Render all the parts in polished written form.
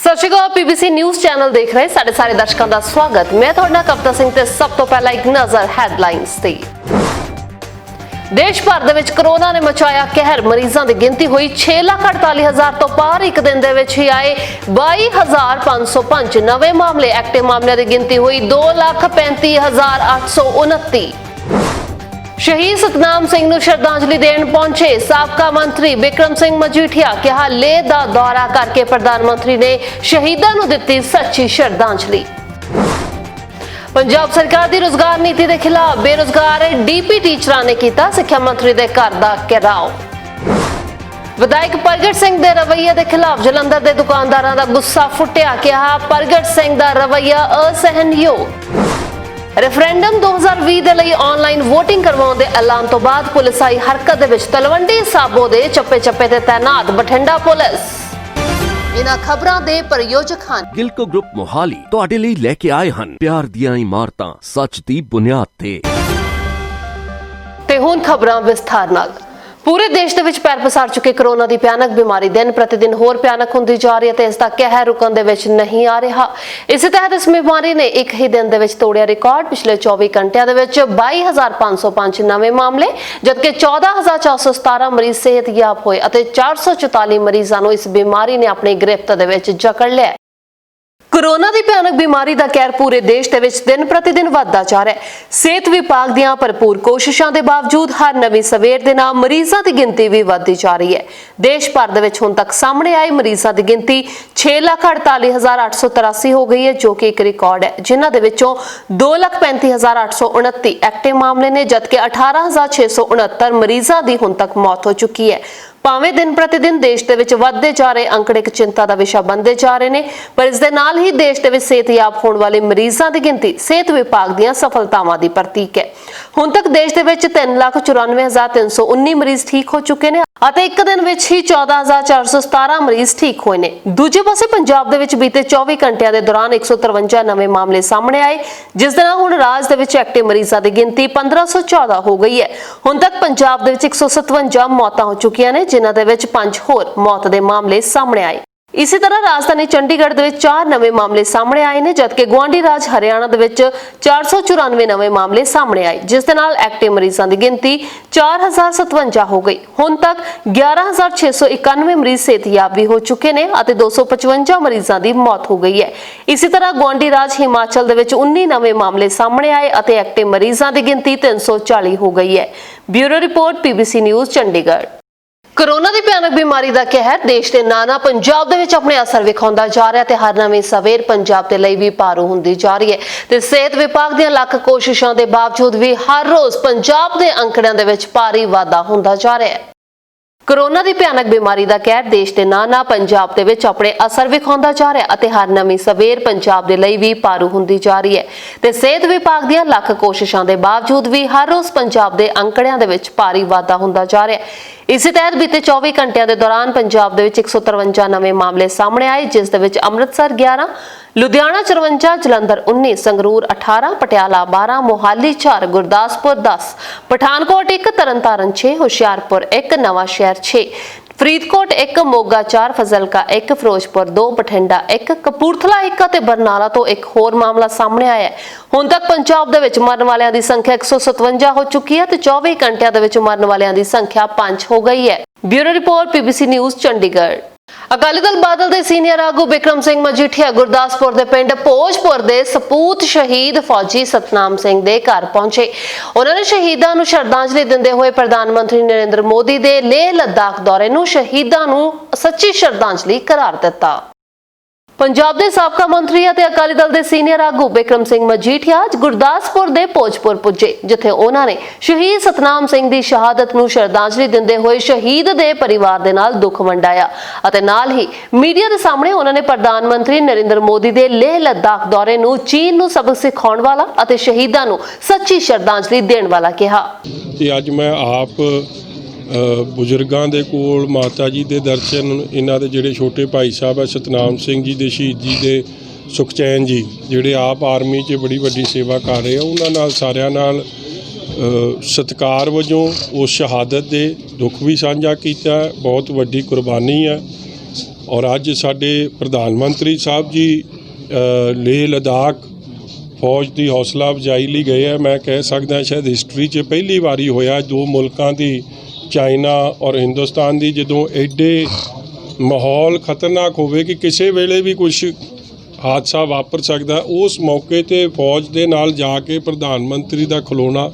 ਸਤਿ ਸ਼੍ਰੀ ਅਕਾਲ PBC news channel ਦੇਖ ਰਹੇ ਸਾਡੇ ਸਾਰੇ ਦਰਸ਼ਕਾਂ ਦਾ ਸਵਾਗਤ। ਮੈਂ ਤੁਹਾਡਾ ਕਵਿਤਾ ਸਿੰਘ ਤੇ ਸਭ ਤੋਂ ਪਹਿਲਾਂ ਇੱਕ ਨਜ਼ਰ ਹੈਡਲਾਈਨਸ ਤੇ। ਦੇਸ਼ ਭਰ ਦੇ ਵਿੱਚ ਕੋਰੋਨਾ ਨੇ ਮਚਾਇਆ ਕਹਿਰ। ਮਰੀਜ਼ਾਂ ਦੀ ਗਿਣਤੀ ਹੋਈ 6,48,000 ਤੋਂ ਪਾਰ। ਇੱਕ ਦਿਨ ਦੇ ਵਿੱਚ ਹੀ ਆਏ 22,505 ਨਵੇਂ ਮਾਮਲੇ। ਐਕਟਿਵ ਮਾਮਲਿਆਂ ਦੀ ਗਿਣਤੀ ਹੋਈ 2,35,829। शहीद सतनाम सिंह ਨੂੰ ਸ਼ਰਧਾਂਜਲੀ ਦੇਣ ਪਹੁੰਚੇ ਸਾਬਕਾ ਮੰਤਰੀ ਬਿਕਰਮ ਸਿੰਘ ਮਜੀਠੀਆ। ਕਿਹਾ ਲੇਹ ਦਾ ਦੌਰਾ ਕਰਕੇ ਪ੍ਰਧਾਨ ਮੰਤਰੀ ਨੇ ਸ਼ਹੀਦਾਂ ਨੂੰ ਦਿੱਤੀ ਸੱਚੀ ਸ਼ਰਧਾਂਜਲੀ। ਪੰਜਾਬ ਸਰਕਾਰ ਦੀ ਰੋਜ਼ਗਾਰ ਨੀਤੀ ਦੇ ਖਿਲਾਫ ਬੇਰੁਜ਼ਗਾਰ ਡੀਪੀ ਟੀਚਰਾਂ ਨੇ ਕੀਤਾ ਸਿੱਖਿਆ ਮੰਤਰੀ ਦੇ ਘਰ ਦਾ ਘਿਰਾਓ। ਵਿਧਾਇਕ ਪ੍ਰਗਟ ਸਿੰਘ ਦੇ ਰਵੱਈਏ ਦੇ ਖਿਲਾਫ ਜਲੰਧਰ ਦੇ ਦੁਕਾਨਦਾਰਾਂ ਦਾ ਗੁੱਸਾ ਫੁੱਟਿਆ। ਕਿਹਾ ਪ੍ਰਗਟ ਸਿੰਘ ਦਾ ਰਵੱਈਆ ਅਸਹਿਣਯੋਗ। ਰੈਫਰੈਂਡਮ 2020 ਦੇ ਲਈ ਆਨਲਾਈਨ ਵੋਟਿੰਗ ਕਰਵਾਉਣ ਦੇ ਐਲਾਨ ਤੋਂ ਬਾਅਦ ਪੁਲਿਸ ਆਈ ਹਰਕਤ ਦੇ ਵਿੱਚ। ਤਲਵੰਡੀ ਸਾਬੋ ਦੇ ਚੱਪੇ-ਚੱਪੇ ਤੇ ਤੈਨਾਤ ਬਠਿੰਡਾ ਪੁਲਿਸ। ਇਹਨਾਂ ਖਬਰਾਂ ਦੇ ਪ੍ਰਯੋਜਕ ਹਨ ਗਿਲਕੋ ਗਰੁੱਪ ਮੋਹਾਲੀ। ਤੁਹਾਡੇ ਲਈ ਲੈ ਕੇ ਆਏ ਹਨ ਪਿਆਰ ਦੀਆਂ ਇਮਾਰਤਾਂ ਸੱਚ ਦੀ ਬੁਨਿਆਦ ਤੇ ਹੁਣ ਖਬਰਾਂ ਵਿਸਥਾਰ ਨਾਲ। ਪੂਰੇ ਦੇਸ਼ ਦੇ ਵਿੱਚ ਪੈਰ ਪਸਾਰ ਚੁੱਕੇ ਕੋਰੋਨਾ ਦੀ ਭਿਆਨਕ ਬਿਮਾਰੀ ਦਿਨ ਪ੍ਰਤੀ ਦਿਨ ਹੋਰ ਭਿਆਨਕ ਹੁੰਦੀ ਜਾ ਰਹੀ ਹੈ ਤੇ ਇਸ ਦਾ ਕਹਿਰ ਰੁਕਣ ਦੇ ਵਿੱਚ ਨਹੀਂ ਆ ਰਿਹਾ। ਇਸੇ ਤਹਿਤ ਇਸ ਬਿਮਾਰੀ ਨੇ ਇੱਕ ਹੀ ਦਿਨ ਦੇ ਵਿੱਚ ਤੋੜਿਆ ਰਿਕਾਰਡ। ਪਿਛਲੇ 24 ਘੰਟਿਆਂ ਦੇ ਵਿੱਚ 22,505 ਨਵੇਂ ਮਾਮਲੇ ਜਦਕਿ 14,417 ਮਰੀਜ਼ ਸਿਹਤਯਾਬ ਹੋਏ ਅਤੇ 444 ਮਰੀਜ਼ਾਂ ਨੂੰ ਇਸ ਬਿਮਾਰੀ ਨੇ ਆਪਣੀ ਗ੍ਰਿਫਤ ਦੇ ਵਿੱਚ ਜਕੜ ਲਿਆ। ਕੋਰੋਨਾ ਦੀ ਭਿਆਨਕ ਬਿਮਾਰੀ ਦਾ ਕਹਿਰ ਪੂਰੇ ਦੇਸ਼ ਦੇ ਵਿੱਚ ਦਿਨ ਪ੍ਰਤੀ ਦਿਨ ਵਧਦਾ ਜਾ ਰਿਹਾ ਹੈ। ਸਿਹਤ ਵਿਭਾਗ ਦੀਆਂ ਭਰਪੂਰ ਕੋਸ਼ਿਸ਼ਾਂ ਦੇ ਬਾਵਜੂਦ ਹਰ ਨਵੀਂ ਸਵੇਰ ਦੇ ਨਾਲ ਮਰੀਜ਼ਾਂ ਦੀ ਗਿਣਤੀ ਵੀ ਵਧਦੀ ਜਾ ਰਹੀ ਹੈ। ਦੇਸ਼ ਭਰ ਦੇ ਵਿੱਚ ਹੁਣ ਤੱਕ ਸਾਹਮਣੇ ਆਏ ਮਰੀਜ਼ਾਂ ਦੀ ਗਿਣਤੀ 6,48,883 ਹੋ ਗਈ ਹੈ ਜੋ ਕਿ ਇੱਕ ਰਿਕਾਰਡ ਹੈ। ਜਿਨ੍ਹਾਂ ਦੇ ਵਿੱਚੋਂ 2,35,829 ਐਕਟਿਵ ਮਾਮਲੇ ਨੇ ਜਦਕਿ 18,669 ਮਰੀਜ਼ਾਂ ਦੀ ਹੁਣ ਤੱਕ ਮੌਤ ਹੋ ਚੁੱਕੀ ਹੈ। ਭਾਵੇਂ ਦਿਨ ਪ੍ਰਤੀ ਦਿਨ ਦੇਸ਼ ਦੇ ਵਿੱਚ ਵੱਧਦੇ ਜਾ ਰਹੇ ਅੰਕੜੇ ਇੱਕ ਚਿੰਤਾ ਦਾ ਵਿਸ਼ਾ ਬਣਦੇ ਜਾ ਰਹੇ ਨੇ ਪਰ ਇਸ ਦੇ ਨਾਲ ਹੀ ਦੇਸ਼ ਦੇ ਵਿੱਚ ਸਿਹਤਯਾਬ ਹੋਣ ਵਾਲੇ ਮਰੀਜ਼ਾਂ ਦੀ ਗਿਣਤੀ ਸਿਹਤ ਵਿਭਾਗ ਦੀਆਂ ਸਫਲਤਾਵਾਂ ਦੀ ਪ੍ਰਤੀਕ ਹੈ। ਹੁਣ ਤੱਕ ਦੇਸ਼ ਦੇ ਵਿੱਚ 3,94,319 ਮਰੀਜ਼ ਠੀਕ ਹੋ ਚੁੱਕੇ ਨੇ ਅਤੇ ਇੱਕ ਦਿਨ ਵਿੱਚ ਹੀ 14,417 ਮਰੀਜ਼ ਠੀਕ ਹੋਏ ਨੇ। ਦੂਜੇ ਪਾਸੇ ਪੰਜਾਬ ਦੇ ਵਿੱਚ ਬੀਤੇ 24 ਘੰਟਿਆਂ ਦੇ ਦੌਰਾਨ 153 ਨਵੇਂ ਮਾਮਲੇ ਸਾਹਮਣੇ ਆਏ ਜਿਸ ਦੇ ਨਾਲ ਹੁਣ ਰਾਜ ਦੇ ਵਿੱਚ ਐਕਟਿਵ ਮਰੀਜ਼ਾਂ ਦੀ ਗਿਣਤੀ 1,514 ਹੋ ਗਈ ਹੈ। ਹੁਣ ਤੱਕ ਪੰਜਾਬ ਦੇ ਵਿੱਚ 157 ਮੌਤਾਂ ਹੋ ਚੁੱਕੀਆਂ ਨੇ ਜਿਨ੍ਹਾਂ ਦੇ ਵਿੱਚ 5 ਹੋਰ ਮੌਤ ਦੇ ਮਾਮਲੇ ਸਾਹਮਣੇ ਆਏ। ਇਸੇ ਤਰ੍ਹਾਂ ਰਾਜਧਾਨੀ ਚੰਡੀਗੜ੍ਹ ਦੇ ਵਿੱਚ 4 ਨਵੇਂ ਮਾਮਲੇ ਸਾਹਮਣੇ ਆਏ ਨੇ ਜਦਕਿ ਗੁਆਂਢੀ ਰਾਜ ਹਰਿਆਣਾ ਦੇ ਵਿੱਚ 494 ਨਵੇਂ ਮਾਮਲੇ ਸਾਹਮਣੇ ਆਏ ਜਿਸ ਦੇ ਨਾਲ ਐਕਟਿਵ ਮਰੀਜ਼ਾਂ ਦੀ ਗਿਣਤੀ 4,057 ਹੋ ਗਈ। ਹੁਣ ਤੱਕ 11,691 ਮਰੀਜ਼ ਸਿਹਤਯਾਬ ਵੀ ਹੋ ਚੁੱਕੇ ਨੇ ਅਤੇ 255 ਮਰੀਜ਼ਾਂ ਦੀ ਮੌਤ ਹੋ ਗਈ ਹੈ। ਇਸੇ ਤਰ੍ਹਾਂ ਗੁਆਂਢੀ ਰਾਜ ਹਿਮਾਚਲ ਦੇ ਵਿੱਚ 19 ਨਵੇਂ ਮਾਮਲੇ ਸਾਹਮਣੇ ਆਏ ਅਤੇ ਐਕਟਿਵ ਮਰੀਜ਼ਾਂ ਦੀ ਗਿਣਤੀ 340 ਹੋ ਗਈ ਹੈ। Bureau report PBC news Chandigarh. Corona ਦੀ ਭਿਆਨਕ ਬਿਮਾਰੀ ਦਾ ਕਹਿਰ ਦੇਸ਼ ਦੇ ਨਾਨਾ ਪੰਜਾਬ ਦੇ ਵਿੱਚ ਆਪਣੇ ਅਸਰ ਵਿਖਾਉਂਦਾ ਜਾ ਰਿਹਾ ਤੇ ਹਰ ਨਵੀਂ ਸਵੇਰ ਪੰਜਾਬ ਦੇ ਲਈ ਵੀ ਭਾਰੂ ਹੁੰਦੀ ਜਾ ਰਹੀ ਹੈ ਤੇ ਸਿਹਤ ਵਿਭਾਗ ਦੀਆਂ ਲੱਖ ਕੋਸ਼ਿਸ਼ਾਂ ਦੇ ਬਾਵਜੂਦ ਵੀ ਹਰ ਰੋਜ਼ ਪੰਜਾਬ ਦੇ ਅੰਕੜਿਆਂ ਦੇ ਵਿੱਚ ਭਾਰੀ ਵਾਧਾ ਹੁੰਦਾ ਜਾ ਰਿਹਾ ਹੈ। ਕੋਰੋਨਾ ਦੀ ਭਿਆਨਕ ਬਿਮਾਰੀ ਦਾ ਕਹਿਰ ਦੇਸ਼ ਦੇ ਨਾਨਾ ਪੰਜਾਬ ਦੇ ਵਿੱਚ ਆਪਣੇ ਅਸਰ ਵਿਖਾਉਂਦਾ ਜਾ ਰਿਹਾ ਅਤੇ ਹਰ ਨਵੀਂ ਸਵੇਰ ਪੰਜਾਬ ਦੇ ਲਈ ਵੀ ਭਾਰੂ ਹੁੰਦੀ ਜਾ ਰਹੀ ਹੈ ਤੇ ਸਿਹਤ ਵਿਭਾਗ ਦੀਆਂ ਲੱਖ ਕੋਸ਼ਿਸ਼ਾਂ ਦੇ ਬਾਵਜੂਦ ਵੀ ਹਰ ਰੋਜ਼ ਪੰਜਾਬ ਦੇ ਅੰਕੜਿਆਂ ਦੇ ਵਿੱਚ ਭਾਰੀ ਵਾਧਾ ਹੁੰਦਾ ਜਾ ਰਿਹਾ ਹੈ। ਇਸੇ ਤਹਿਤ ਬੀਤੇ 24 ਘੰਟਿਆਂ ਦੇ ਦੌਰਾਨ ਪੰਜਾਬ ਦੇ ਵਿੱਚ 153 ਨਵੇਂ ਮਾਮਲੇ ਸਾਹਮਣੇ ਆਏ ਜਿਸ ਦੇ ਵਿੱਚ ਅੰਮ੍ਰਿਤਸਰ 11, ਲੁਧਿਆਣਾ 54, ਜਲੰਧਰ 19, ਸੰਗਰੂਰ 18, ਪਟਿਆਲਾ 12, ਮੋਹਾਲੀ 4, ਗੁਰਦਾਸਪੁਰ 10, ਪਠਾਨਕੋਟ 1, ਤਰਨਤਾਰਨ 6, ਹੁਸ਼ਿਆਰਪੁਰ 1, ਨਵਾਂ ਸ਼ਹਿਰ 6, ਫਰੀਦਕੋਟ 1, ਮੋਗਾ 4, ਫਜ਼ਲਕਾ 1, ਫਿਰੋਜ਼ਪੁਰ 2, ਬਠਿੰਡਾ 1, ਕਪੂਰਥਲਾ 1 ਅਤੇ ਬਰਨਾਲਾ ਤੋਂ ਇੱਕ ਹੋਰ ਮਾਮਲਾ ਸਾਹਮਣੇ ਆਇਆ ਹੈ। ਹੁਣ ਤੱਕ ਪੰਜਾਬ ਦੇ ਵਿੱਚ ਮਰਨ ਵਾਲਿਆਂ ਦੀ ਸੰਖਿਆ 157 ਹੋ ਚੁੱਕੀ ਹੈ ਤੇ 24 ਘੰਟਿਆਂ ਦੇ ਵਿੱਚ ਮਰਨ ਵਾਲਿਆਂ ਦੀ ਸੰਖਿਆ 5 ਹੋ ਗਈ ਹੈ। Bureau report PBC news Chandigarh. Akali Dal Badal ਦੇ ਸੀਨੀਅਰ ਆਗੂ ਬਿਕਰਮ ਸਿੰਘ ਮਜੀਠੀਆ ਗੁਰਦਾਸਪੁਰ ਦੇ ਪਿੰਡ ਭੋਜਪੁਰ ਦੇ ਸਪੂਤ ਸ਼ਹੀਦ ਫੌਜੀ ਸਤਨਾਮ ਸਿੰਘ ਦੇ ਘਰ ਪਹੁੰਚੇ। ਉਹਨਾਂ ਨੇ ਸ਼ਹੀਦਾਂ ਨੂੰ ਸ਼ਰਧਾਂਜਲੀ ਦਿੰਦੇ ਹੋਏ ਪ੍ਰਧਾਨ ਮੰਤਰੀ ਨਰਿੰਦਰ ਮੋਦੀ ਦੇ ਲੇਹ ਲੱਦਾਖ ਦੌਰੇ ਨੂੰ ਸ਼ਹੀਦਾਂ ਨੂੰ ਸੱਚੀ ਸ਼ਰਧਾਂਜਲੀ ਕਰਾਰ ਦਿੱਤਾ। ਪੰਜਾਬ ਦੇ ਸਾਬਕਾ ਮੰਤਰੀ ਅਤੇ ਅਕਾਲੀ ਦਲ ਦੇ ਸੀਨੀਅਰ ਆਗੂ ਬਿਕਰਮ ਸਿੰਘ ਮਜੀਠੀਆ ਅੱਜ ਗੁਰਦਾਸਪੁਰ ਦੇ ਭੋਜਪੁਰ ਪੁੱਜੇ ਜਿੱਥੇ ਉਹਨਾਂ ਨੇ ਸ਼ਹੀਦ ਸਤਨਾਮ ਸਿੰਘ ਦੀ ਸ਼ਹਾਦਤ ਨੂੰ ਸ਼ਰਧਾਂਜਲੀ ਦਿੰਦੇ ਹੋਏ ਸ਼ਹੀਦ ਦੇ ਪਰਿਵਾਰ ਦੇ ਨਾਲ ਦੁੱਖ ਵੰਡਾਇਆ ਅਤੇ ਨਾਲ ਹੀ ਮੀਡੀਆ ਦੇ ਸਾਹਮਣੇ ਉਹਨਾਂ ਨੇ ਪ੍ਰਧਾਨ ਮੰਤਰੀ ਨਰਿੰਦਰ ਮੋਦੀ ਦੇ ਲੇਹ ਲੱਦਾਖ ਦੌਰੇ ਨੂੰ ਚੀਨ ਨੂੰ ਸਬਕ ਸਿਖਾਉਣ ਵਾਲਾ ਅਤੇ ਸ਼ਹੀਦਾਂ ਨੂੰ ਸੱਚੀ ਸ਼ਰਧਾਂਜਲੀ ਦੇਣ ਵਾਲਾ ਕਿਹਾ। ਤੇ ਅੱਜ ਮੈਂ ਆਪ ਬਜ਼ੁਰਗਾਂ ਦੇ ਕੋਲ ਮਾਤਾ ਜੀ ਦੇ ਦਰਸ਼ਨ ਇਹਨਾਂ ਦੇ ਜਿਹੜੇ ਛੋਟੇ ਭਾਈ ਸਾਹਿਬ ਹੈ ਸਤਨਾਮ ਸਿੰਘ ਜੀ ਦੇ ਸ਼ਹੀਦੀ ਦੇ ਸੁਖਚੈਨ ਜੀ ਜਿਹੜੇ ਆਪ ਆਰਮੀ 'ਚ ਬੜੀ ਵੱਡੀ ਸੇਵਾ ਕਰ ਰਹੇ ਆ ਉਹਨਾਂ ਨਾਲ ਸਾਰਿਆਂ ਨਾਲ ਸਤਿਕਾਰ ਵਜੋਂ ਉਸ ਸ਼ਹਾਦਤ ਦੇ ਦੁੱਖ ਵੀ ਸਾਂਝਾ ਕੀਤਾ। ਬਹੁਤ ਵੱਡੀ ਕੁਰਬਾਨੀ ਹੈ ਔਰ ਅੱਜ ਸਾਡੇ ਪ੍ਰਧਾਨ ਮੰਤਰੀ ਸਾਹਿਬ ਜੀ ਲੇਹ ਲਦਾਖ ਫੌਜ ਦੀ ਹੌਸਲਾ ਅਫਜ਼ਾਈ ਲਈ ਗਏ ਆ। ਮੈਂ ਕਹਿ ਸਕਦਾ ਸ਼ਾਇਦ ਹਿਸਟਰੀ 'ਚ ਪਹਿਲੀ ਵਾਰੀ ਹੋਇਆ ਦੋ ਮੁਲਕਾਂ ਦੀ, ਚਾਈਨਾ ਔਰ ਹਿੰਦੁਸਤਾਨ ਦੀ, ਜਦੋਂ ਐਡੇ ਮਾਹੌਲ ਖਤਰਨਾਕ ਹੋਵੇ ਕਿ ਕਿਸੇ ਵੇਲੇ ਵੀ ਕੁਝ ਹਾਦਸਾ ਵਾਪਰ ਸਕਦਾ, ਉਸ ਮੌਕੇ 'ਤੇ ਫੌਜ ਦੇ ਨਾਲ ਜਾ ਕੇ ਪ੍ਰਧਾਨ ਮੰਤਰੀ ਦਾ ਖਲੋਣਾ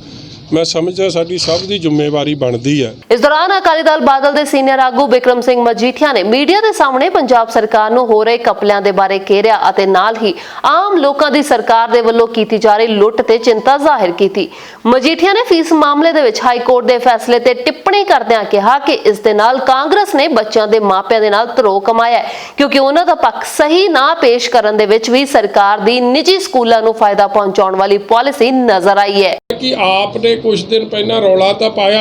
ਮੈਂ ਸਮਝਦਾ ਸਾਡੀ ਸਭ ਦੀ ਜ਼ਿੰਮੇਵਾਰੀ ਬਣਦੀ ਹੈ। ਇਸ ਦੌਰਾਨ ਅਕਾਲੀ ਦਲ ਬਾਦਲ ਦੇ ਸੀਨੀਅਰ ਆਗੂ ਬਿਕਰਮ ਸਿੰਘ ਮਜੀਠੀਆ ਨੇ ਮੀਡੀਆ ਦੇ ਸਾਹਮਣੇ ਪੰਜਾਬ ਸਰਕਾਰ ਨੂੰ ਹੋ ਰਹੇ ਘਪਲਿਆਂ ਦੇ ਬਾਰੇ ਘੇਰਿਆ ਅਤੇ ਨਾਲ ਹੀ ਆਮ ਲੋਕਾਂ ਦੀ ਸਰਕਾਰ ਦੇ ਵੱਲੋਂ ਕੀਤੀ ਜਾ ਰਹੀ ਲੁੱਟ ਤੇ ਚਿੰਤਾ ਜ਼ਾਹਿਰ ਕੀਤੀ। ਮਜੀਠੀਆ ਨੇ ਫੀਸ ਮਾਮਲੇ ਦੇ ਵਿੱਚ ਹਾਈ ਕੋਰਟ ਦੇ ਫੈਸਲੇ ਤੇ ਟਿੱਪਣੀ ਕਰਦਿਆਂ ਕਿਹਾ ਕਿ ਇਸ ਦੇ ਨਾਲ ਕਾਂਗਰਸ ਨੇ ਬੱਚਿਆਂ ਦੇ ਮਾਪਿਆਂ ਦੇ ਨਾਲ ਧਰੋਹ ਕਮਾਇਆ ਹੈ, ਕਿਉਂਕਿ ਉਹਨਾਂ ਦਾ ਪੱਖ ਸਹੀ ਨਾ ਪੇਸ਼ ਕਰਨ ਦੇ ਵਿੱਚ ਵੀ ਸਰਕਾਰ ਦੀ ਨਿੱਜੀ ਸਕੂਲਾਂ ਨੂੰ ਫਾਇਦਾ ਪਹੁੰਚਾਉਣ ਵਾਲੀ ਪਾਲਿਸੀ ਨਜ਼ਰ ਆਈ ਹੈ। कि आपने कुछ दिन पहला रौला तो पाया,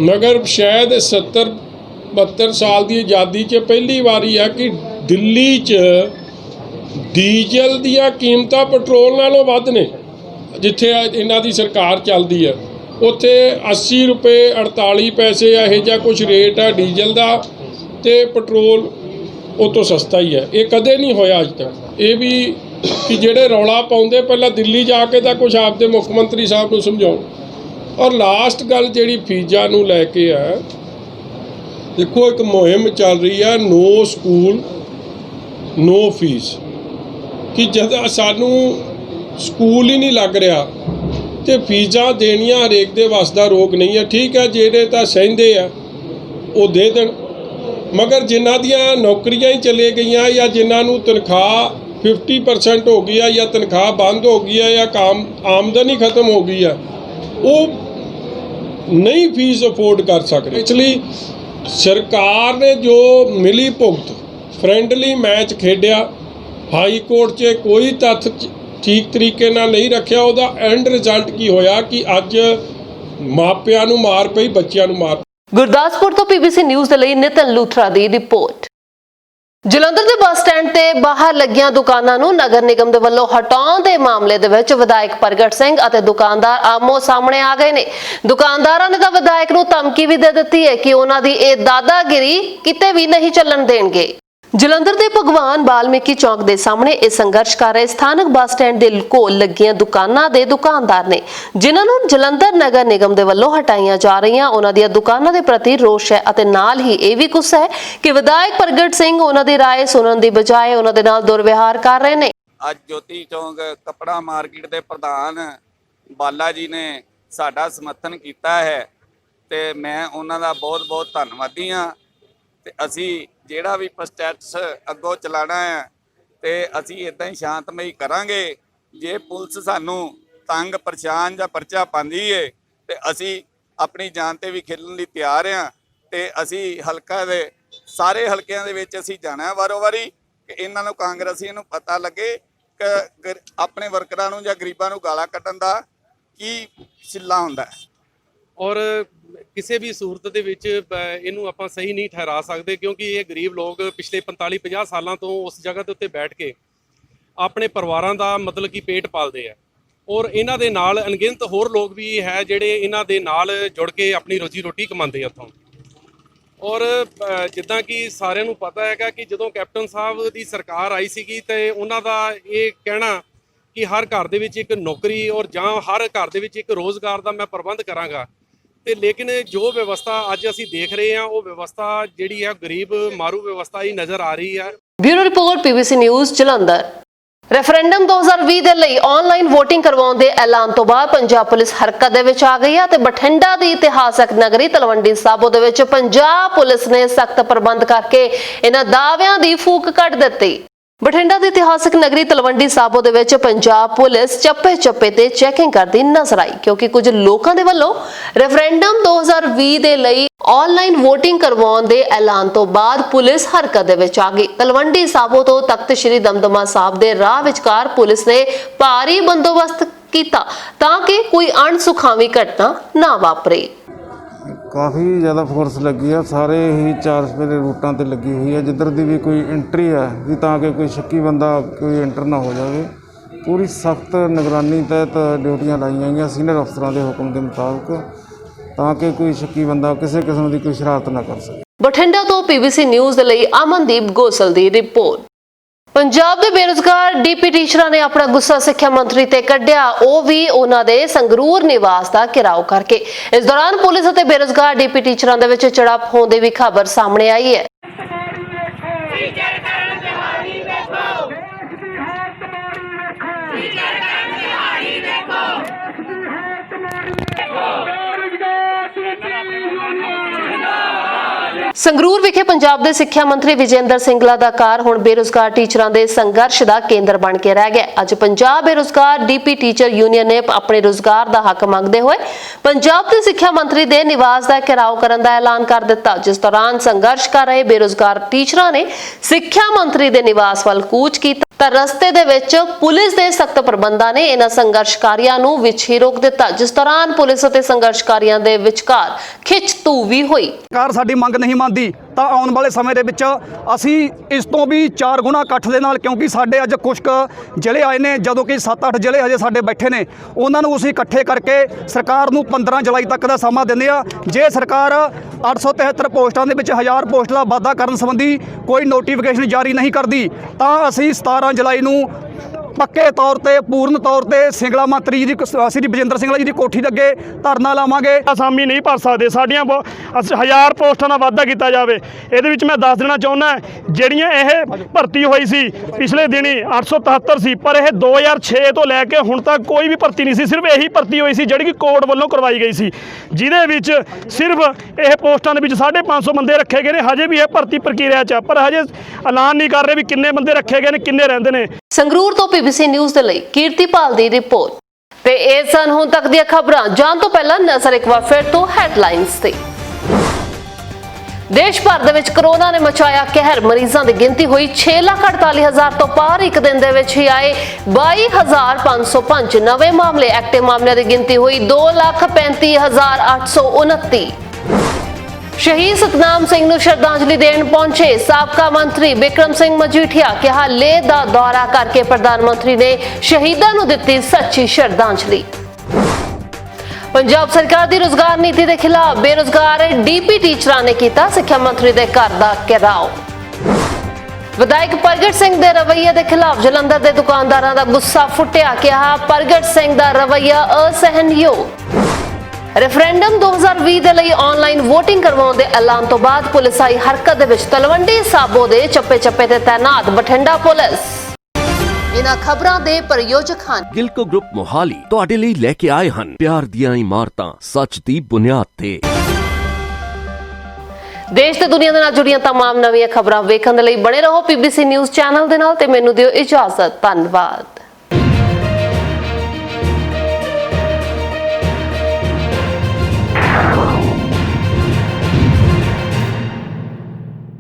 मगर शायद 70-72 साल की आज़ादी च पहली बारी है कि दिल्ली च डीजल दियां कीमतां पेट्रोल नालों वध ने। जिथे इन्हां दी सरकार चलदी है उत्थे 80 रुपए 48 पैसे यह जिहा कुछ रेट है डीजल का, तो पेट्रोल उस तो सस्ता ही है। ये कदे नहीं होया अज तक। ये भी कि ਜਿਹੜੇ ਰੌਲਾ ਪਾਉਂਦੇ ਪਹਿਲਾਂ ਦਿੱਲੀ ਜਾ ਕੇ ਤਾਂ ਕੁਝ ਆਪਦੇ ਮੁੱਖ ਮੰਤਰੀ ਸਾਹਿਬ ਨੂੰ ਸਮਝਾਉਣ। ਔਰ ਲਾਸਟ ਗੱਲ ਜਿਹੜੀ ਫੀਸਾਂ ਨੂੰ ਲੈ ਕੇ ਆ, ਦੇਖੋ ਇੱਕ ਮੁਹਿੰਮ ਚੱਲ ਰਹੀ ਹੈ ਨੋ ਸਕੂਲ ਨੋ ਫੀਸ, ਕਿ ਜਦ ਸਾਨੂੰ ਸਕੂਲ ਹੀ ਨਹੀਂ ਲੱਗ ਰਿਹਾ ਤੇ ਫੀਸਾਂ ਦੇਣੀਆਂ ਹਰੇਕ ਦੇ ਵੱਸ ਦਾ ਰੋਗ ਨਹੀਂ ਹੈ। ਠੀਕ ਹੈ, ਜਿਹੜੇ ਤਾਂ ਸਹਿੰਦੇ ਆ ਉਹ ਦੇ ਦੇਣ, ਮਗਰ ਜਿਨ੍ਹਾਂ ਦੀਆਂ ਨੌਕਰੀਆਂ ਹੀ ਚਲੇ ਗਈਆਂ ਜਾਂ ਜਿਨ੍ਹਾਂ ਨੂੰ ਤਨਖਾਹ 50% ਹੋ ਗਈ है या तनख्वाह बंद हो गई है या काम आमदनी ख़त्म हो गई है, वो नहीं फीस अफोर्ड कर सकते। इसलिए सरकार ने जो मिली भुगत friendly match Khediya, high court 'च कोई तत्थ ठीक तरीके नाल नहीं रखिया, ਉਹਦਾ एंड रिजल्ट की होया कि अज मापियां नूं मार पई, बच्चियां नूं मार। ਗੁਰਦਾਸਪੁਰ ਤੋਂ ਪੀਬੀਸੀ ਨਿਊਜ਼ ਦੇ ਲਈ ਨਿਤਨ ਲੂਥਰਾ ਦੀ ਰਿਪੋਰਟ। ਜਲੰਧਰ ਦੇ ਬੱਸ ਸਟੈਂਡ ਤੇ ਬਾਹਰ ਲੱਗੀਆਂ ਦੁਕਾਨਾਂ ਨੂੰ ਨਗਰ ਨਿਗਮ ਦੇ ਵੱਲੋਂ ਹਟਾਉਣ ਦੇ ਮਾਮਲੇ ਦੇ ਵਿੱਚ ਵਿਧਾਇਕ ਪ੍ਰਗਟ ਸਿੰਘ ਅਤੇ ਦੁਕਾਨਦਾਰ ਆਮੋ ਸਾਹਮਣੇ ਆ ਗਏ ਨੇ। ਦੁਕਾਨਦਾਰਾਂ ਨੇ ਤਾਂ ਵਿਧਾਇਕ ਨੂੰ ਧਮਕੀ ਵੀ ਦੇ ਦਿੱਤੀ ਹੈ ਕਿ ਉਹਨਾਂ ਦੀ ਇਹ ਦਾਦਾਗਿਰੀ ਕਿਤੇ ਵੀ ਨਹੀਂ ਚੱਲਣ ਦੇਣਗੇ। ਜਲੰਧਰ ਦੇ ਭਗਵਾਨ ਵਾਲਮੀਕੀ ਚੌਕ ਦੇ ਸਾਹਮਣੇ ਇਹ ਸੰਘਰਸ਼ ਕਰ ਰਹੇ ਸਥਾਨਕ ਬੱਸ ਸਟੈਂਡ ਦੇ ਕੋਲ ਲੱਗੀਆਂ ਦੁਕਾਨਾਂ ਦੇ ਦੁਕਾਨਦਾਰ ਨੇ, ਜਿਨ੍ਹਾਂ ਨੂੰ ਜਲੰਧਰ ਨਗਰ ਨਿਗਮ ਦੇ ਵੱਲੋਂ ਹਟਾਈਆਂ ਜਾ ਰਹੀਆਂ ਉਹਨਾਂ ਦੀਆਂ ਦੁਕਾਨਾਂ ਦੇ ਪ੍ਰਤੀ ਰੋਸ਼ ਹੈ ਅਤੇ ਨਾਲ ਹੀ ਇਹ ਵੀ ਗੁੱਸਾ ਹੈ ਕਿ ਵਿਧਾਇਕ ਪ੍ਰਗਟ ਸਿੰਘ ਉਹਨਾਂ ਦੀ ਰਾਏ ਸੁਣਨ ਦੀ ਬਜਾਏ ਉਹਨਾਂ ਦੇ ਨਾਲ ਦੁਰਵਿਹਾਰ ਕਰ ਰਹੇ ਨੇ। ਅੱਜ ਜੋਤੀ ਚੌਂਕ ਕੱਪੜਾ ਮਾਰਕੀਟ ਦੇ ਪ੍ਰਧਾਨ ਬਾਲਾ ਜੀ ਨੇ ਸਾਡਾ ਸਮਰਥਨ ਕੀਤਾ ਹੈ ਤੇ ਮੈਂ ਉਹਨਾਂ ਦਾ ਬਹੁਤ ਬਹੁਤ ਧੰਨਵਾਦੀ ਹਾਂ। ਤੇ ਅਸੀਂ ਜਿਹੜਾ ਵੀ ਪ੍ਰੋਟੈਸਟ ਅੱਗੋਂ ਚਲਾਣਾ ਹੈ ਤੇ ਅਸੀਂ ਇਦਾਂ ਹੀ ਸ਼ਾਂਤਮਈ ਕਰਾਂਗੇ। ਜੇ ਪੁਲਿਸ ਸਾਨੂੰ ਤੰਗ ਪਰੇਸ਼ਾਨ ਜਾਂ ਪਰਚਾ ਪਾਉਂਦੀ ਏ ਤੇ ਅਸੀਂ ਆਪਣੀ ਜਾਨ ਤੇ ਵੀ ਖੇਲਣ ਲਈ ਤਿਆਰ ਹਾਂ। ਤੇ ਅਸੀਂ ਹਲਕਾ ਦੇ ਸਾਰੇ ਹਲਕਿਆਂ ਦੇ ਵਿੱਚ ਅਸੀਂ ਜਾਣਾ ਵਾਰੋ ਵਾਰੀ ਕਿ ਇਹਨਾਂ ਨੂੰ ਕਾਂਗਰਸੀਆਂ ਨੂੰ ਪਤਾ ਲੱਗੇ ਕਿ ਆਪਣੇ ਵਰਕਰਾਂ ਨੂੰ ਜਾਂ ਗਰੀਬਾਂ ਨੂੰ ਗਾਲਾਂ ਕੱਢਣ ਦਾ ਕੀ ਛਿੱਲਾ ਹੁੰਦਾ ਹੈ। ਔਰ ਕਿਸੇ ਵੀ ਸੂਰਤ ਦੇ ਵਿੱਚ ਇਹਨੂੰ ਆਪਾਂ ਸਹੀ ਨਹੀਂ ਠਹਿਰਾ ਸਕਦੇ, ਕਿਉਂਕਿ ਇਹ ਗਰੀਬ ਲੋਕ ਪਿਛਲੇ 45-50 ਸਾਲਾਂ ਤੋਂ ਉਸ ਜਗ੍ਹਾ ਦੇ ਉੱਤੇ ਬੈਠ ਕੇ ਆਪਣੇ ਪਰਿਵਾਰਾਂ ਦਾ ਮਤਲਬ ਕਿ ਪੇਟ ਪਾਲਦੇ ਆ। ਔਰ ਇਹਨਾਂ ਦੇ ਨਾਲ ਅਣਗਿਣਤ ਹੋਰ ਲੋਕ ਵੀ ਹੈ ਜਿਹੜੇ ਇਹਨਾਂ ਦੇ ਨਾਲ ਜੁੜ ਕੇ ਆਪਣੀ ਰੋਜੀ ਰੋਟੀ ਕਮਾਉਂਦੇ ਆ ਇੱਥੋਂ। ਔਰ ਜਿੱਦਾਂ ਕਿ ਸਾਰਿਆਂ ਨੂੰ ਪਤਾ ਹੈਗਾ ਕਿ ਜਦੋਂ ਕੈਪਟਨ ਸਾਹਿਬ ਦੀ ਸਰਕਾਰ ਆਈ ਸੀਗੀ ਤੇ ਉਹਨਾਂ ਦਾ ਇਹ ਕਹਿਣਾ ਕਿ ਹਰ ਘਰ ਦੇ ਵਿੱਚ ਇੱਕ ਨੌਕਰੀ ਔਰ ਜਾਂ ਹਰ ਘਰ ਦੇ ਵਿੱਚ ਇੱਕ ਰੋਜ਼ਗਾਰ ਦਾ ਮੈਂ ਪ੍ਰਬੰਧ ਕਰਾਂਗਾ। ਤੇ ਲੇਕਿਨ ਜੋ ਵਿਵਸਥਾ ਅੱਜ ਅਸੀਂ ਦੇਖ ਰਹੇ ਹਾਂ ਉਹ ਵਿਵਸਥਾ ਜਿਹੜੀ ਹੈ ਗਰੀਬ ਮਾਰੂ ਵਿਵਸਥਾ ਹੀ ਨਜ਼ਰ ਆ ਰਹੀ ਹੈ। Bureau report PBC news Jalandhar. Referendum 2020 ਦੇ ਲਈ ਆਨਲਾਈਨ VOTING ਕਰਵਾਉਣ ਦੇ ਐਲਾਨ ਤੋਂ ਬਾਅਦ ਪੰਜਾਬ ਪੁਲਿਸ ਹਰਕਤ ਦੇ ਵਿੱਚ ਆ ਗਈ ਹੈ ਤੇ ਬਠਿੰਡਾ ਦੀ ਇਤਿਹਾਸਕ ਨਗਰੀ ਤਲਵੰਡੀ ਸਾਬੋ ਦੇ ਵਿੱਚ ਪੰਜਾਬ ਪੁਲਿਸ ਨੇ ਸਖਤ ਪ੍ਰਬੰਧ ਕਰਕੇ ਇਹਨਾਂ ਦਾਅਵਿਆਂ ਦੀ ਫੂਕ ਕੱਢ ਦਿੱਤੀ। ਬਠਿੰਡਾ ਦੀ ਇਤਿਹਾਸਕ ਨਗਰੀ ਤਲਵੰਡੀ ਸਾਬੋ ਦੇ ਵਿੱਚ ਪੰਜਾਬ ਪੁਲਿਸ ਚੱਪੇ-ਚੱਪੇ ਤੇ ਚੈਕਿੰਗ ਕਰਦੀ ਨਜ਼ਰ ਆਈ, ਕਿਉਂਕਿ ਕੁਝ ਲੋਕਾਂ ਦੇ ਵੱਲੋਂ ਰੈਫਰੈਂਡਮ 2020 ਦੇ ਲਈ ਆਨਲਾਈਨ VOTING ਕਰਵਾਉਣ ਦੇ ਐਲਾਨ ਤੋਂ ਬਾਅਦ ਪੁਲਿਸ ਹਰਕਤ ਦੇ ਵਿੱਚ ਆ ਗਈ। ਤਲਵੰਡੀ ਸਾਬੋ ਤੋਂ ਤਖਤ ਸ੍ਰੀ ਦਮਦਮਾ ਸਾਹਿਬ ਦੇ ਰਾਹ ਵਿਚਕਾਰ ਪੁਲਿਸ ਨੇ ਭਾਰੀ ਬੰਦੋਬਸਤ ਕੀਤਾ ਤਾਂ ਕਿ ਕੋਈ ਅਣਸੁਖਾਵੀ ਘਟਨਾ ਨਾ ਵਾਪਰੇ। काफ़ी ज़्यादा फोर्स लगी है, सारे ही 4 सपेरे रूटां ते लगी हुई है। जिधर दी भी कोई एंट्री है कि ताकि कोई शक्की बंदा कोई एंटर ना हो जाए। पूरी सख्त निगरानी तहत ड्यूटियां लाई गई सीनियर अफसरां के हुक्म के मुताबिक ताकि कोई शक्की बंदा किसी किस्म की कोई शरारत ना कर सके। ਬਠਿੰਡਾ ਤੋਂ ਪੀਬੀਸੀ ਨਿਊਜ਼ ਦੇ ਲਈ ਅਮਨਦੀਪ ਗੋਸਲ ਦੀ ਰਿਪੋਰਟ। ਪੰਜਾਬ ਦੇ ਬੇਰੁਜ਼ਗਾਰ ਡੀਪੀ ਟੀਚਰਾਂ ਨੇ ਆਪਣਾ ਗੁੱਸਾ ਸਿੱਖਿਆ ਮੰਤਰੀ ਤੇ ਕੱਢਿਆ, ਉਹ ਵੀ ਉਹਨਾਂ ਦੇ ਸੰਗਰੂਰ ਨਿਵਾਸ ਦਾ ਘਿਰਾਓ ਕਰਕੇ। ਇਸ ਦੌਰਾਨ ਪੁਲਿਸ ਅਤੇ ਬੇਰੁਜ਼ਗਾਰ ਡੀਪੀ ਟੀਚਰਾਂ ਦੇ ਵਿੱਚ ਝੜਪ ਹੋਣ ਦੀ ਵੀ ਖਬਰ ਸਾਹਮਣੇ ਆਈ ਹੈ। ਸੰਗਰੂਰ ਵਿਖੇ ਪੰਜਾਬ ਦੇ ਸਿੱਖਿਆ ਮੰਤਰੀ ਵਿਜੇਂਦਰ ਸਿੰਗਲਾ ਦਾ ਘਰ ਹੁਣ ਬੇਰੁਜ਼ਗਾਰ ਟੀਚਰਾਂ ਦੇ ਸੰਘਰਸ਼ ਦਾ ਕੇਂਦਰ ਬਣ ਕੇ ਰਹਿ ਗਿਆ। ਅੱਜ ਪੰਜਾਬ ਬੇਰੁਜ਼ਗਾਰ ਡੀਪੀ ਟੀਚਰ ਯੂਨੀਅਨ ਨੇ ਆਪਣੇ ਰੁਜ਼ਗਾਰ ਦਾ ਹੱਕ ਮੰਗਦੇ ਹੋਏ ਪੰਜਾਬ ਦੇ ਸਿੱਖਿਆ ਮੰਤਰੀ ਦੇ ਨਿਵਾਸ ਦਾ ਘਿਰਾਓ ਕਰਨ ਦਾ ਐਲਾਨ ਕਰ ਦਿੱਤਾ, ਜਿਸ ਦੌਰਾਨ ਸੰਘਰਸ਼ ਕਰ ਰਹੇ ਬੇਰੁਜ਼ਗਾਰ ਟੀਚਰਾਂ ਨੇ ਸਿੱਖਿਆ ਮੰਤਰੀ ਦੇ ਨਿਵਾਸ ਵੱਲ ਕੂਚ ਕੀਤਾ ਤਾਂ ਰਸਤੇ ਦੇ ਵਿੱਚ ਪੁਲਿਸ ਦੇ ਸਖਤ ਪ੍ਰਬੰਧਾਂ ਨੇ ਇਹਨਾਂ ਸੰਘਰਸ਼ਕਾਰੀਆਂ ਨੂੰ ਵਿੱਚ ਹੀ ਰੋਕ ਦਿੱਤਾ, ਜਿਸ ਦੌਰਾਨ ਪੁਲਿਸ ਅਤੇ ਸੰਘਰਸ਼ਕਾਰੀਆਂ ਦੇ ਵਿਚਕਾਰ ਖਿੱਚ-ਤੂ ਵੀ ਹੋਈ। ਸਰਕਾਰ ਸਾਡੀ ਮੰਗ ਨਹੀਂ ਮੰਨਦੀ ਤਾਂ ਆਉਣ ਵਾਲੇ ਸਮੇਂ ਦੇ ਵਿੱਚ ਅਸੀਂ ਇਸ ਤੋਂ ਵੀ 4 ਗੁਣਾ ਇਕੱਠ ਦੇ ਨਾਲ, ਕਿਉਂਕਿ ਸਾਡੇ ਅੱਜ ਕੁਝ ਜ਼ਿਲ੍ਹੇ ਆਏ ਨੇ, ਜਦੋਂ ਕਿ 7-8 ਜ਼ਿਲ੍ਹੇ ਹਜੇ ਸਾਡੇ ਬੈਠੇ ਨੇ, ਉਹਨਾਂ ਨੂੰ ਅਸੀਂ ਇਕੱਠੇ ਕਰਕੇ ਸਰਕਾਰ ਨੂੰ 15 ਜੁਲਾਈ ਤੱਕ ਦਾ ਸਮਾਂ ਦਿੰਦੇ ਆ। ਜੇ ਸਰਕਾਰ 873 ਪੋਸਟਾਂ ਦੇ ਵਿੱਚ 1000 ਪੋਸਟ ਦਾ ਵਾਧਾ ਕਰਨ ਸੰਬੰਧੀ ਕੋਈ ਨੋਟੀਫਿਕੇਸ਼ਨ ਜਾਰੀ ਨਹੀਂ ਕਰਦੀ ਤਾਂ ਅਸੀਂ 17 ਜੁਲਾਈ ਨੂੰ ਪੱਕੇ ਤੌਰ ਤੇ ਪੂਰਨ ਤੌਰ ਤੇ ਸਿੰਗਲਾ ਮੰਤਰੀ ਜੀ ਸ੍ਰੀ ਵਿਜੇਂਦਰ ਸਿੰਗਲਾ ਜੀ ਦੀ ਕੋਠੀ ਦੇ ਅੱਗੇ ਧਰਨਾ ਲਾਵਾਂਗੇ। ਅਸਾਮੀ ਨਹੀਂ ਭਰ ਸਕਦੇ, ਸਾਡੀਆਂ 1000 ਪੋਸਟਾਂ ਦਾ ਵਾਧਾ ਕੀਤਾ ਜਾਵੇ। ਇਹਦੇ ਵਿੱਚ ਮੈਂ ਦੱਸ ਦੇਣਾ ਚਾਹੁੰਦਾ ਜਿਹੜੀਆਂ ਇਹ ਭਰਤੀ ਹੋਈ ਸੀ ਪਿਛਲੇ ਦਿਨੀ 873 ਸੀ, ਪਰ ਇਹ 2006 ਤੋਂ ਲੈ ਕੇ ਹੁਣ ਤੱਕ ਕੋਈ ਵੀ ਭਰਤੀ ਨਹੀਂ ਸੀ। ਸਿਰਫ ਇਹੀ ਭਰਤੀ ਹੋਈ ਸੀ ਜਿਹੜੀ ਕਿ ਕੋਰਟ ਵੱਲੋਂ ਕਰਵਾਈ ਗਈ ਸੀ, ਜਿਹਦੇ ਵਿੱਚ ਸਿਰਫ ਇਹ ਪੋਸਟਾਂ ਦੇ ਵਿੱਚ 550 ਬੰਦੇ ਰੱਖੇ ਗਏ ਨੇ। ਹਜੇ ਵੀ ਇਹ ਭਰਤੀ ਪ੍ਰਕਿਰਿਆ 'ਚ ਆ, ਪਰ ਹਜੇ ਐਲਾਨ ਨਹੀਂ ਕਰ ਰਹੇ ਵੀ ਕਿੰਨੇ ਬੰਦੇ ਰੱਖੇ ਗਏ ਨੇ, ਕਿੰਨੇ ਰਹਿੰਦੇ ਨੇ। ਸੰਗਰੂਰ ਤੋਂ ਪੀਬੀਸੀ ਨਿਊਜ਼ ਦੇ ਲਈ ਕੀਰਤੀਪਾਲ ਦੀ ਰਿਪੋਰਟ। ਤੇ ਇਹ ਸਨ ਹੁਣ ਤੱਕ ਦੀਆਂ ਖਬਰਾਂ। ਜਾਣ ਤੋਂ ਪਹਿਲਾਂ ਨਜ਼ਰ ਇੱਕ ਵਾਰ ਫਿਰ ਤੋਂ ਹੈਡਲਾਈਨਸ ਤੇ। ਦੇਸ਼ ਭਰ ਦੇ ਵਿੱਚ ਕਰੋਨਾ ਨੇ ਮਚਾਇਆ ਕਹਿਰ, ਮਰੀਜ਼ਾਂ ਦੀ ਗਿਣਤੀ ਹੋਈ 6,48,000 ਤੋਂ ਪਾਰ। ਇੱਕ ਦਿਨ ਦੇ ਵਿੱਚ ਹੀ ਆਏ 22,505 ਨਵੇਂ ਮਾਮਲੇ। ਐਕਟਿਵ ਮਾਮਲਿਆਂ ਦੀ ਗਿਣਤੀ ਹੋਈ 2,35,829। ਸ਼ਹੀਦ ਸਤਨਾਮ ਸਿੰਘ ਨੂੰ ਸ਼ਰਧਾਂਜਲੀ ਦੇਣ ਪਹੁੰਚੇ ਸਾਬਕਾ ਮੰਤਰੀ ਬਿਕਰਮ ਸਿੰਘ ਮਜੀਠੀਆ। ਕਿਹਾ ਲੇਹ ਦਾ ਦੌਰਾ ਕਰਕੇ ਪ੍ਰਧਾਨ ਮੰਤਰੀ ਨੇ ਸ਼ਹੀਦਾਂ ਨੂੰ ਦਿੱਤੀ ਸੱਚੀ ਸ਼ਰਧਾਂਜਲੀ। ਪੰਜਾਬ ਸਰਕਾਰ ਦੀ ਰੁਜ਼ਗਾਰ ਨੀਤੀ ਦੇ ਖਿਲਾਫ ਬੇਰੁਜ਼ਗਾਰ ਡੀਪੀ ਟੀਚਰਾਂ ਨੇ ਕੀਤਾ ਸਿੱਖਿਆ ਮੰਤਰੀ ਦੇ ਘਰ ਦਾ ਘਿਰਾਓ। ਵਿਧਾਇਕ ਪ੍ਰਗਟ ਸਿੰਘ ਦੇ ਰਵੱਈਏ ਦੇ ਖਿਲਾਫ ਜਲੰਧਰ ਦੇ ਦੁਕਾਨਦਾਰਾਂ ਦਾ ਗੁੱਸਾ ਫੁੱਟਿਆ। ਕਿਹਾ ਪ੍ਰਗਟ ਸਿੰਘ ਦਾ ਰਵੱਈਆ ਅਸਹਿਣਯੋਗ। ਰੈਫਰੈਂਡਮ 2020 ਦੇ ਲਈ ਆਨਲਾਈਨ ਵੋਟਿੰਗ ਕਰਵਾਉਣ ਦੇ ਐਲਾਨ ਤੋਂ ਬਾਅਦ ਪੁਲਿਸ ਆਈ ਹਰਕਤ ਦੇ ਵਿੱਚ। ਤਲਵੰਡੀ ਸਾਬੋ ਦੇ ਚੱਪੇ-ਚੱਪੇ ਤੇ ਤੈਨਾਤ ਬਠਿੰਡਾ ਪੁਲਿਸ। ਇਹਨਾਂ ਖਬਰਾਂ ਦੇ ਪ੍ਰਯੋਜਕ ਹਨ ਗਿਲਕੋ ਗਰੁੱਪ ਮੋਹਾਲੀ ਤੁਹਾਡੇ ਲਈ ਲੈ ਕੇ ਆਏ ਹਨ ਪਿਆਰ ਦੀਆਂ ਇਮਾਰਤਾਂ ਸੱਚ ਦੀ ਬੁਨਿਆਦ ਤੇ। ਦੇਸ਼ ਤੇ ਦੁਨੀਆ ਦੇ ਨਾਲ ਜੁੜੀਆਂ तमाम ਨਵੀਆਂ ਖਬਰਾਂ ਵੇਖਣ ਦੇ ਲਈ ਬਣੇ ਰਹੋ ਪੀਬੀਸੀ ਨਿਊਜ਼ ਚੈਨਲ ਦੇ ਨਾਲ ਤੇ ਮੈਨੂੰ ਦਿਓ ਇਜਾਜ਼ਤ। ਧੰਨਵਾਦ।